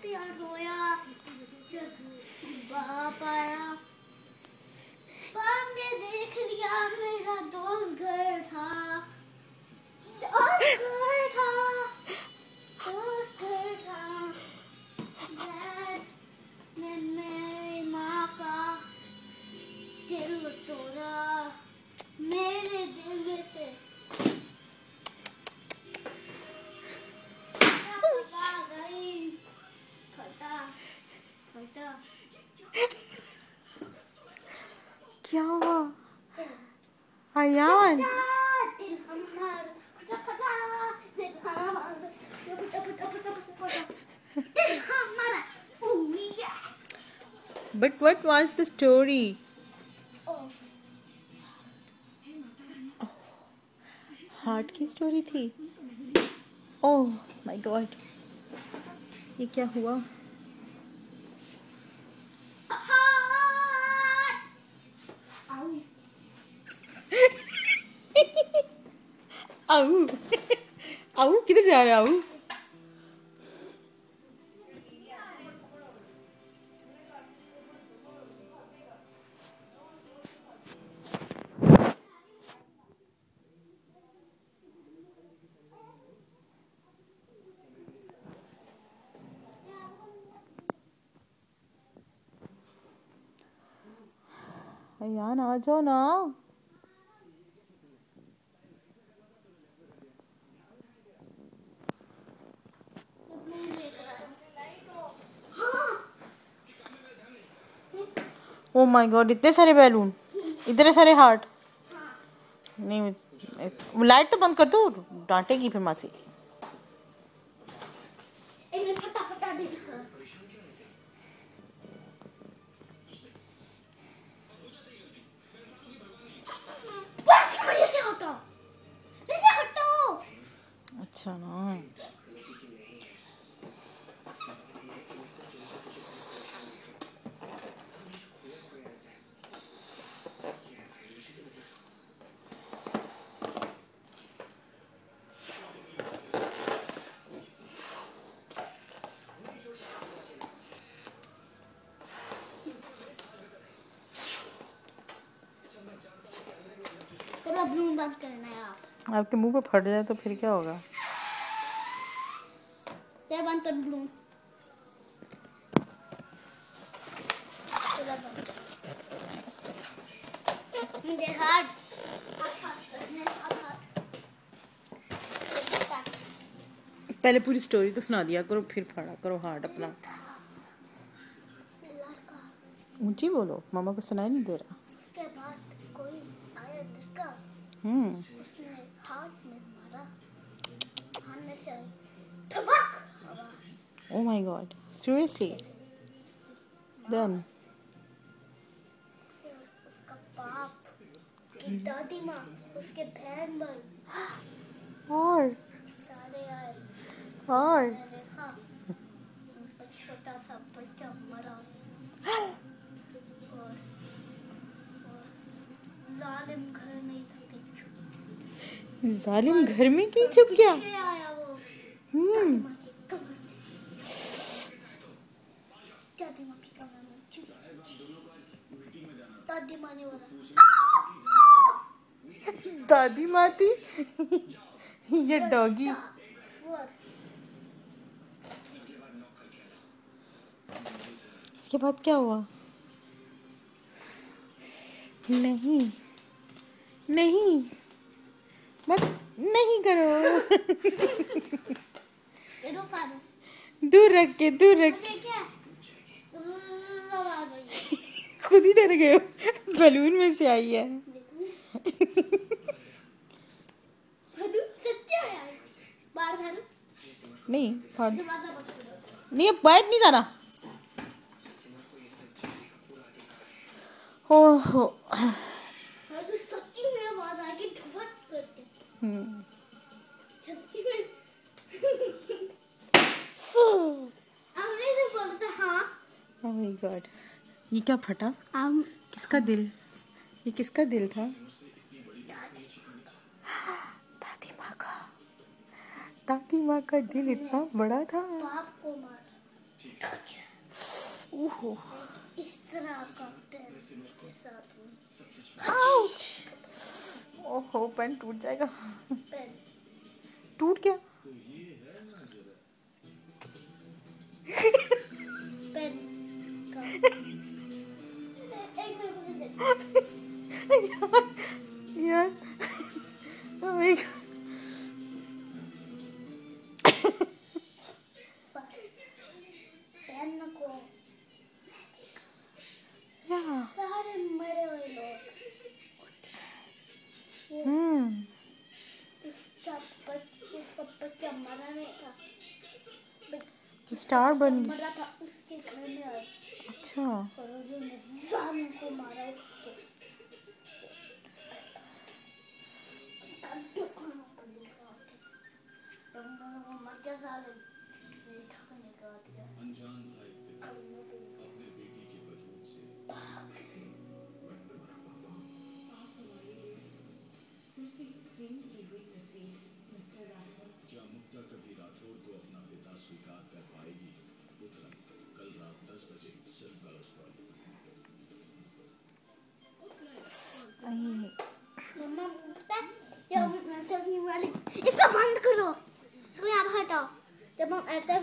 प्यार होया, बाप आया, बाप ने देख लिया मेरा दोस्त घर था, दोस्त घर था, दोस्त घर था। डैड ने मेरी माँ का दिल तोड़ा, मेरे दिल में से क्या हुआ Ayaan? But what was the story? Heart की स्टोरी थी। ओह माय गॉड, ये क्या हुआ? आऊ आऊ किधर जा रहा है आऊ? अयान आ जाओ ना। ओ माय गॉड, इतने सारे बैलून, इतने सारे हार्ट। नहीं, लाइट तो बंद कर दो, डांटेगी फिर मासी। अच्छा ना, तेरा बलून बंद करना है आप। आपके मुंह पे फट जाए तो फिर क्या होगा? तेरा बंद कर बलून। तेरा बंद। मुझे हार्ट पहले पूरी स्टोरी तो सुना दिया करो, फिर पढ़ा करो हार्ट अपना। ऊंची बोलो, मामा को सुनाई नहीं दे रहा। उसके बाद कोई आया जिसका उसने हार्ट में मारा, हाथ में से धमाक आवाज। Oh my god, seriously? Then उसका बाप, उसकी दादी माँ, उसके बहन भाई और सारे आए और मैंने देखा उनका छोटा सा बच्चा मरा और जालिम घर में ही था कि छुप जालिम घर में क्यों छुप गया? पीछे आया वो हम्म दादी माँ की कमर में दादी माँ ने बोला दादी माँ थी ये डॉगी। इसके बाद क्या हुआ? नहीं नहीं मत, नहीं करो। दूर रख के, दूर रख के। खुद ही डर गए हो, बलून में से आई है। नहीं फाड़, नहीं अब बाहर नहीं जाना। ओहो सच्ची में आवाज आ गई धुफट करके। सच्ची में हमने तो बोला था हाँ। ओह माय गॉड, ये क्या फटा? किसका दिल? ये किसका दिल था? दादी माँ का। दादी माँ का दिल इतना बड़ा था। बाप को मारा। ओहो इस तरह का पेन के साथ में। आउच। ओहो पेन टूट जाएगा। पेन टूट गया। पेन का एक मिनट यार oh my God. पेन को Yeah. सारे मरे हुए लोग जिसका बच्चा मरा नहीं था, स्टार बन मरा था उसके घर में आए अच्छा और उन्होंने जान को मारा उसके। क्या मुक्ता कभी राठौर को अपना पिता स्वीकार कर पाएगी? उत्तरा कल रात 10 बजे सिर्फ गर्ल्स पर। मम्मा पूछता है जब मैं सेल्फी वाली इसको बंद करो, इसको यहाँ पर हटाओ। जब हम ऐसे